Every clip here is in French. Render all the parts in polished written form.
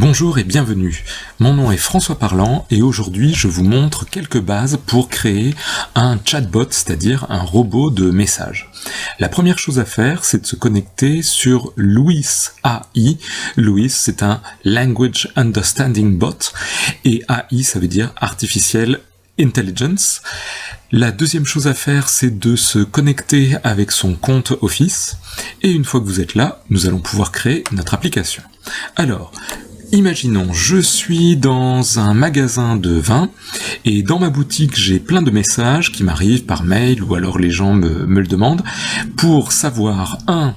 Bonjour et bienvenue, mon nom est François Parlant et aujourd'hui je vous montre quelques bases pour créer un chatbot, c'est-à-dire un robot de messages. La première chose à faire, c'est de se connecter sur Louis AI. Louis, c'est un Language Understanding Bot et AI, ça veut dire Artificial Intelligence. La deuxième chose à faire, c'est de se connecter avec son compte Office et une fois que vous êtes là, nous allons pouvoir créer notre application. Alors, imaginons, je suis dans un magasin de vin et dans ma boutique, j'ai plein de messages qui m'arrivent par mail ou alors les gens me le demandent pour savoir 1.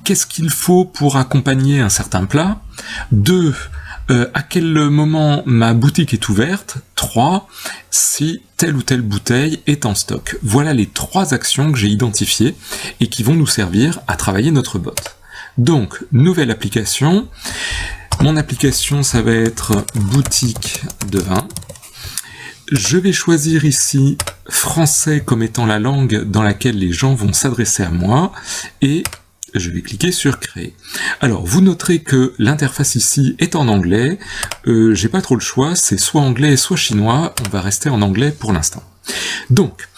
Qu'est-ce qu'il faut pour accompagner un certain plat, 2. À quel moment ma boutique est ouverte, 3. Si telle ou telle bouteille est en stock. Voilà les 3 actions que j'ai identifiées et qui vont nous servir à travailler notre bot. Donc, nouvelle application. Mon application, ça va être boutique de vin. Je vais choisir ici français comme étant la langue dans laquelle les gens vont s'adresser à moi et je vais cliquer sur créer. Alors, vous noterez que l'interface ici est en anglais. J'ai pas trop le choix, c'est soit anglais, soit chinois. On va rester en anglais pour l'instant. Donc,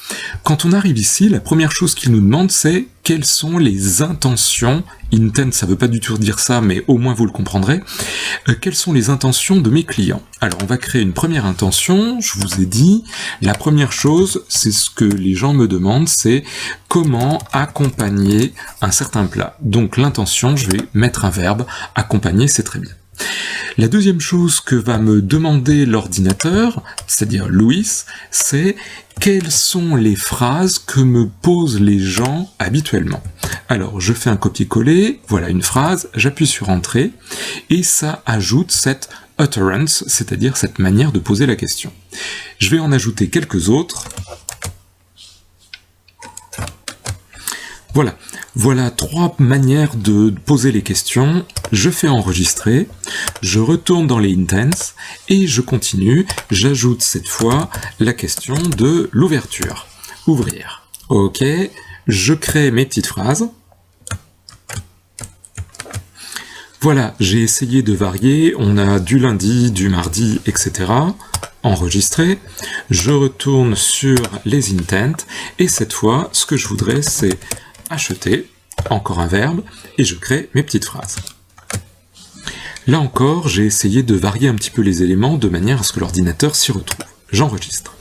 quand on arrive ici, la première chose qu'il nous demande, c'est quelles sont les intentions, intent, ça veut pas du tout dire ça, mais au moins vous le comprendrez, quelles sont les intentions de mes clients. Alors on va créer une première intention, je vous ai dit, la première chose, c'est ce que les gens me demandent, c'est comment accompagner un certain plat. Donc l'intention, je vais mettre un verbe, accompagner, c'est très bien. La deuxième chose que va me demander l'ordinateur, c'est-à-dire Louis, c'est quelles sont les phrases que me posent les gens habituellement. Alors, je fais un copier-coller, voilà une phrase, j'appuie sur Entrée, et ça ajoute cette utterance, c'est-à-dire cette manière de poser la question. Je vais en ajouter quelques autres. Voilà 3 manières de poser les questions. Je fais enregistrer, je retourne dans les intents et je continue. J'ajoute cette fois la question de l'ouverture. Ouvrir. Ok, je crée mes petites phrases. Voilà, j'ai essayé de varier. On a du lundi, du mardi, etc. Enregistrer. Je retourne sur les intents et cette fois, ce que je voudrais, c'est acheter, encore un verbe, et je crée mes petites phrases. Là encore, j'ai essayé de varier un petit peu les éléments de manière à ce que l'ordinateur s'y retrouve. J'enregistre.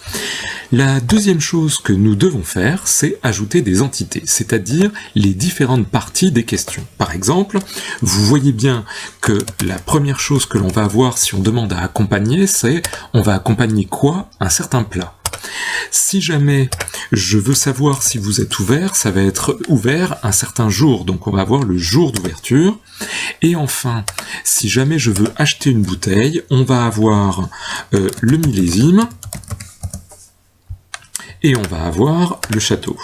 La deuxième chose que nous devons faire, c'est ajouter des entités, c'est-à-dire les différentes parties des questions. Par exemple, vous voyez bien que la première chose que l'on va avoir si on demande à accompagner, c'est on va accompagner quoi? Un certain plat. Si jamais je veux savoir si vous êtes ouvert, ça va être ouvert un certain jour, donc on va avoir le jour d'ouverture. Et enfin, si jamais je veux acheter une bouteille, on va avoir le millésime et on va avoir le château.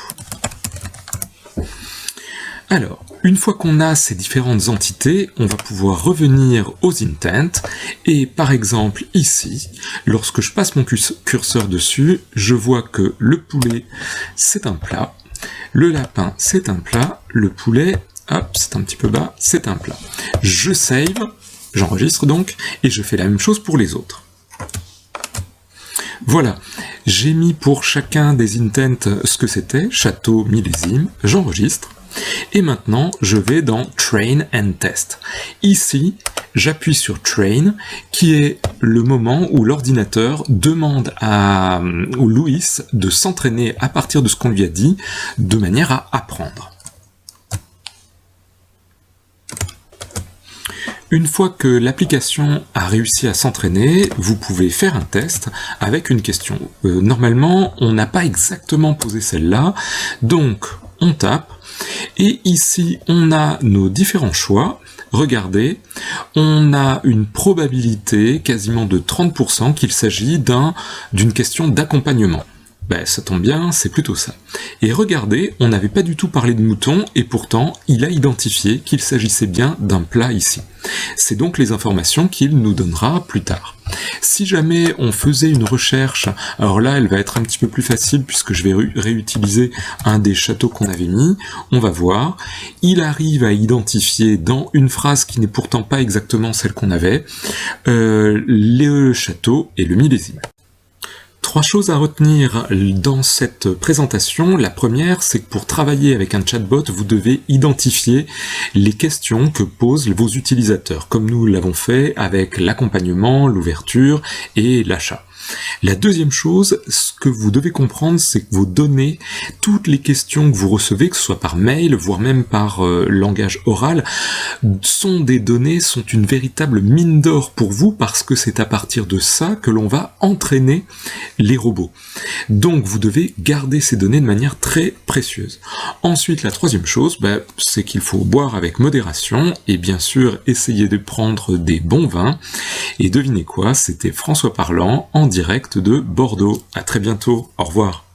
Alors, une fois qu'on a ces différentes entités, on va pouvoir revenir aux intents, et par exemple ici, lorsque je passe mon curseur dessus, je vois que le poulet, c'est un plat, le lapin, c'est un plat, le poulet, hop, c'est un petit peu bas, c'est un plat. Je save, j'enregistre donc, et je fais la même chose pour les autres. Voilà, j'ai mis pour chacun des intents ce que c'était, château, millésime, j'enregistre. Et maintenant, je vais dans Train and Test. Ici, j'appuie sur Train, qui est le moment où l'ordinateur demande à Louis de s'entraîner à partir de ce qu'on lui a dit, de manière à apprendre. Une fois que l'application a réussi à s'entraîner, vous pouvez faire un test avec une question. Normalement, on n'a pas exactement posé celle-là, donc on tape, et ici on a nos différents choix. Regardez, on a une probabilité quasiment de 30% qu'il s'agit d'une question d'accompagnement. Ben, ça tombe bien, c'est plutôt ça. Et regardez, on n'avait pas du tout parlé de moutons, et pourtant, il a identifié qu'il s'agissait bien d'un plat ici. C'est donc les informations qu'il nous donnera plus tard. Si jamais on faisait une recherche, alors là, elle va être un petit peu plus facile, puisque je vais réutiliser un des châteaux qu'on avait mis, on va voir, il arrive à identifier dans une phrase qui n'est pourtant pas exactement celle qu'on avait, le château et le millésime. 3 choses à retenir dans cette présentation. La première, c'est que pour travailler avec un chatbot, vous devez identifier les questions que posent vos utilisateurs, comme nous l'avons fait avec l'accompagnement, l'ouverture et l'achat. La deuxième chose, ce que vous devez comprendre, c'est que vos données, toutes les questions que vous recevez, que ce soit par mail, voire même par langage oral, sont une véritable mine d'or pour vous, parce que c'est à partir de ça que l'on va entraîner les robots. Donc vous devez garder ces données de manière très précieuse. Ensuite, la troisième chose, c'est qu'il faut boire avec modération, et bien sûr essayer de prendre des bons vins. Et devinez quoi, c'était François Parlant en direct de Bordeaux. À très bientôt, au revoir.